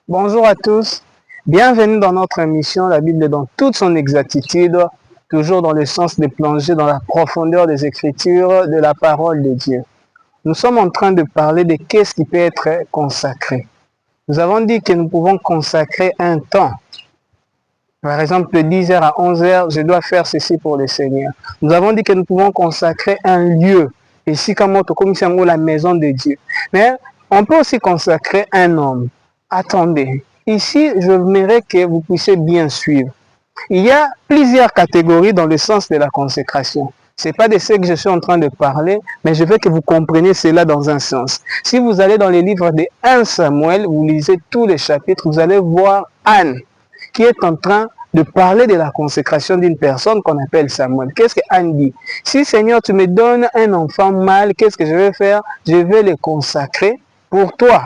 Bonjour à tous, bienvenue dans notre émission La Bible dans toute son exactitude, toujours dans le sens de plonger dans la profondeur des Écritures, de la parole de Dieu. Nous sommes en train de parler de qu'est-ce qui peut être consacré. Nous avons dit que nous pouvons consacrer un temps. Par exemple, de 10h à 11h, je dois faire ceci pour le Seigneur. Nous avons dit que nous pouvons consacrer un lieu. Ici, comme la maison de Dieu. Mais on peut aussi consacrer un homme. Attendez, ici, je voudrais que vous puissiez bien suivre. Il y a plusieurs catégories dans le sens de la consécration. Ce n'est pas de ce que je suis en train de parler, mais je veux que vous compreniez cela dans un sens. Si vous allez dans les livres de 1 Samuel, vous lisez tous les chapitres, vous allez voir Anne, qui est en train de parler de la consécration d'une personne qu'on appelle Samuel. Qu'est-ce que Anne dit? Si Seigneur, tu me donnes un enfant mâle, qu'est-ce que je vais faire? Je vais le consacrer pour toi,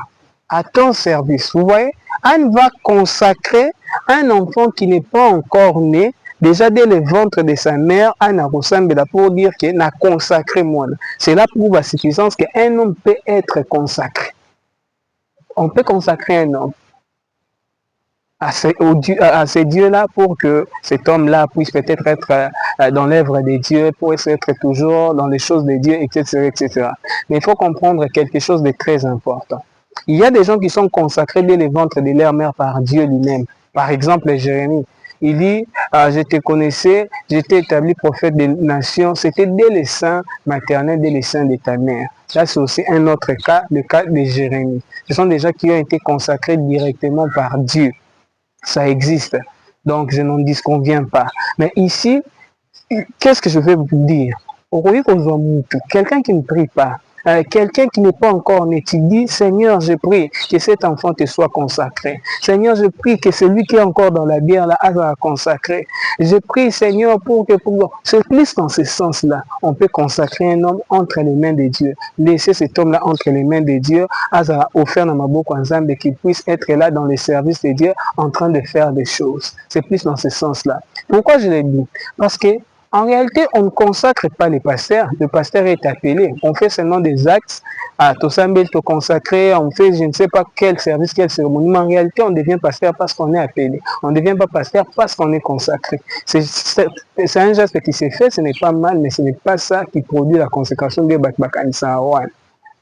à ton service. Vous voyez, Anne va consacrer un enfant qui n'est pas encore né, déjà dès le ventre de sa mère, Anne a ressemblé pour dire qu'elle n'a consacré moi. Cela prouve à suffisance qu'un homme peut être consacré. On peut consacrer un homme à ces dieux-là pour que cet homme-là puisse peut-être être dans l'œuvre des dieux, puisse être toujours dans les choses des dieux, etc., etc. Mais il faut comprendre quelque chose de très important. Il y a des gens qui sont consacrés dès le ventre de leur mère par Dieu lui-même. Par exemple, Jérémie, il dit, je te connaissais, j'étais établi prophète des nations, c'était dès les seins maternels, dès les seins de ta mère. Là, c'est aussi un autre cas, le cas de Jérémie. Ce sont des gens qui ont été consacrés directement par Dieu. Ça existe. Donc, je n'en disconviens pas. Mais ici, qu'est-ce que je vais vous dire? Quelqu'un qui ne prie pas, quelqu'un qui n'est pas encore né, tu dis, Seigneur, je prie que cet enfant te soit consacré. Seigneur, je prie que celui qui est encore dans la bière, là, soit consacré. Je prie, Seigneur, pour que... C'est plus dans ce sens-là. On peut consacrer un homme entre les mains de Dieu. Laisser cet homme-là entre les mains de Dieu, à offrir dans ma bouche ensemble, qu'il puisse être là dans les services de Dieu, en train de faire des choses. C'est plus dans ce sens-là. Pourquoi je l'ai dit? Parce que en réalité, on ne consacre pas les pasteurs. Le pasteur est appelé. On fait seulement des actes. Tosambel te consacrer, on fait je ne sais pas quel service, quelle cérémonie. Mais en réalité, on devient pasteur parce qu'on est appelé. On ne devient pas pasteur parce qu'on est consacré. C'est un geste qui s'est fait, ce n'est pas mal, mais ce n'est pas ça qui produit la consécration de Bakbakanisa.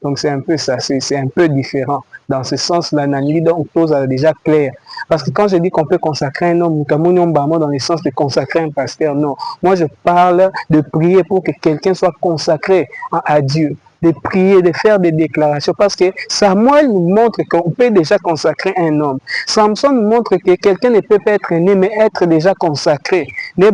Donc c'est un peu ça, c'est un peu différent. Dans ce sens-là, Nani, donc, chose déjà claire. Parce que quand je dis qu'on peut consacrer un homme, dans le sens de consacrer un pasteur, non. Moi, je parle de prier pour que quelqu'un soit consacré à Dieu. De prier, de faire des déclarations. Parce que Samuel nous montre qu'on peut déjà consacrer un homme. Samson nous montre que quelqu'un ne peut pas être né, mais être déjà consacré. Ni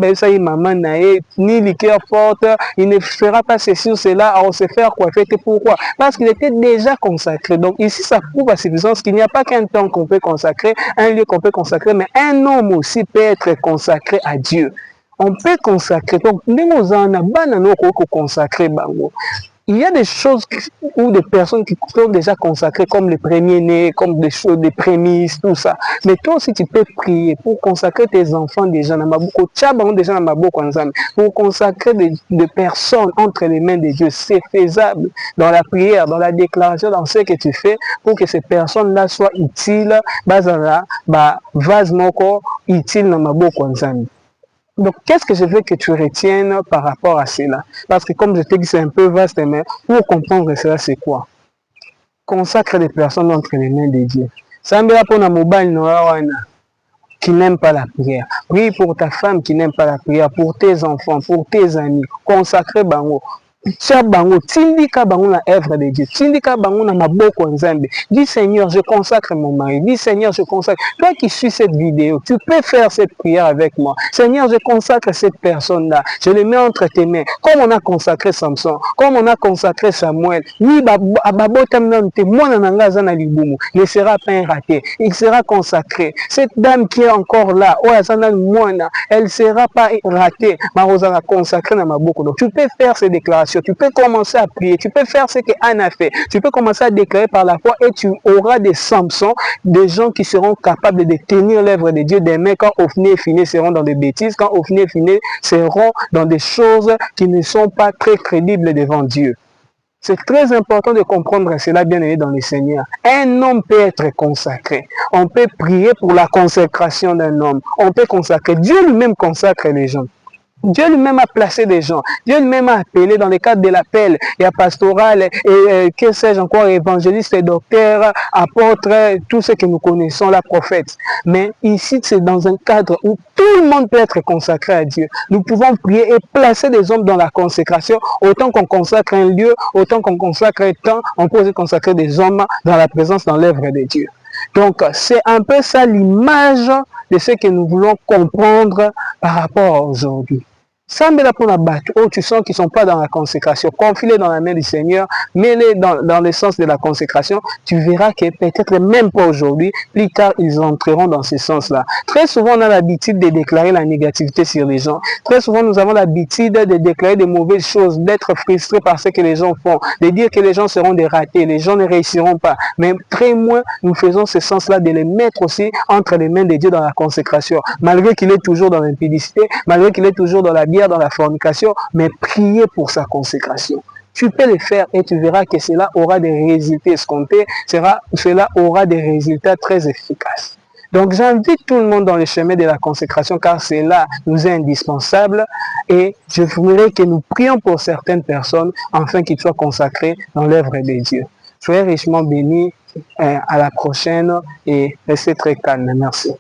liqueur forte, il ne fera pas ceci ou cela, on se faire coiffer. Pourquoi? Parce qu'il était déjà consacré. Donc ici, ça prouve à suffisance qu'il n'y a pas qu'un temps qu'on peut consacrer, un lieu qu'on peut consacrer, mais un homme aussi peut être consacré à Dieu. On peut consacrer. Donc, nous avons consacrer. Il y a des choses ou des personnes qui sont déjà consacrées comme les premiers-nés, comme des choses, des prémices, tout ça. Mais toi aussi, tu peux prier pour consacrer tes enfants déjà dans ma bouche, déjà dans ma bouche, pour consacrer des personnes entre les mains de Dieu. C'est faisable dans la prière, dans la déclaration, dans ce que tu fais pour que ces personnes-là soient utiles, vasement utile dans ma bouche. Donc, qu'est-ce que je veux que tu retiennes par rapport à cela? Parce que comme je t'ai dit, c'est un peu vaste, mais pour comprendre cela, c'est quoi? Consacre des personnes entre les mains de Dieu. Ça me rappelle à mobile qui n'aime pas la prière. Prie pour ta femme qui n'aime pas la prière, pour tes enfants, pour tes amis. Consacre bango. Tindika bango na œuvre de Dieu. Tindika bango na maboko nzambe. Dis Seigneur, je consacre mon mari. Dis Seigneur, je consacre. Toi qui suis cette vidéo, tu peux faire cette prière avec moi. Seigneur, je consacre cette personne-là. Je le mets entre tes mains. Comme on a consacré Samson, comme on a consacré Samuel. Oui, ne sera pas un raté. Il sera consacré. Cette dame qui est encore là, elle ne sera pas ratée. Marozana consacrée dans ma boucle. Donc tu peux faire ces déclarations. Tu peux commencer à prier, tu peux faire ce que Anne a fait, tu peux commencer à déclarer par la foi et tu auras des Samsons, des gens qui seront capables de tenir l'œuvre de Dieu, des mecs quand au final seront dans des bêtises, quand au final seront dans des choses qui ne sont pas très crédibles devant Dieu. C'est très important de comprendre cela, bien aimé dans le Seigneur. Un homme peut être consacré. On peut prier pour la consécration d'un homme. On peut consacrer. Dieu lui-même consacre les gens. Dieu lui-même a placé des gens. Dieu lui-même a appelé dans le cadre de l'appel. Il y a pastoral, et que sais-je encore, évangéliste, docteur, apôtre, tout ce que nous connaissons, la prophète. Mais ici, c'est dans un cadre où tout le monde peut être consacré à Dieu. Nous pouvons prier et placer des hommes dans la consécration. Autant qu'on consacre un lieu, autant qu'on consacre un temps, on peut aussi consacrer des hommes dans la présence, dans l'œuvre de Dieu. Donc, c'est un peu ça l'image de ce que nous voulons comprendre par rapport à aujourd'hui. Sambela pour la batte, oh, tu sens qu'ils ne sont pas dans la consécration, confie-les dans la main du Seigneur, mets-les dans le sens de la consécration, tu verras que peut-être même pas aujourd'hui, plus tard ils entreront dans ce sens-là. Très souvent on a l'habitude de déclarer la négativité sur les gens, très souvent nous avons l'habitude de déclarer des mauvaises choses, d'être frustrés par ce que les gens font, de dire que les gens seront des ratés, les gens ne réussiront pas, mais très moins nous faisons ce sens-là de les mettre aussi entre les mains de Dieu dans la consécration, malgré qu'il est toujours dans l'impudicité, malgré qu'il est toujours dans la bière, dans la fornication, mais prier pour sa consécration. Tu peux le faire et tu verras que cela aura des résultats escomptés, cela aura des résultats très efficaces. Donc j'invite tout le monde dans le chemin de la consécration car cela nous est indispensable et je voudrais que nous prions pour certaines personnes afin qu'ils soient consacrés dans l'œuvre de Dieu. Soyez richement bénis, à la prochaine et restez très calme. Merci.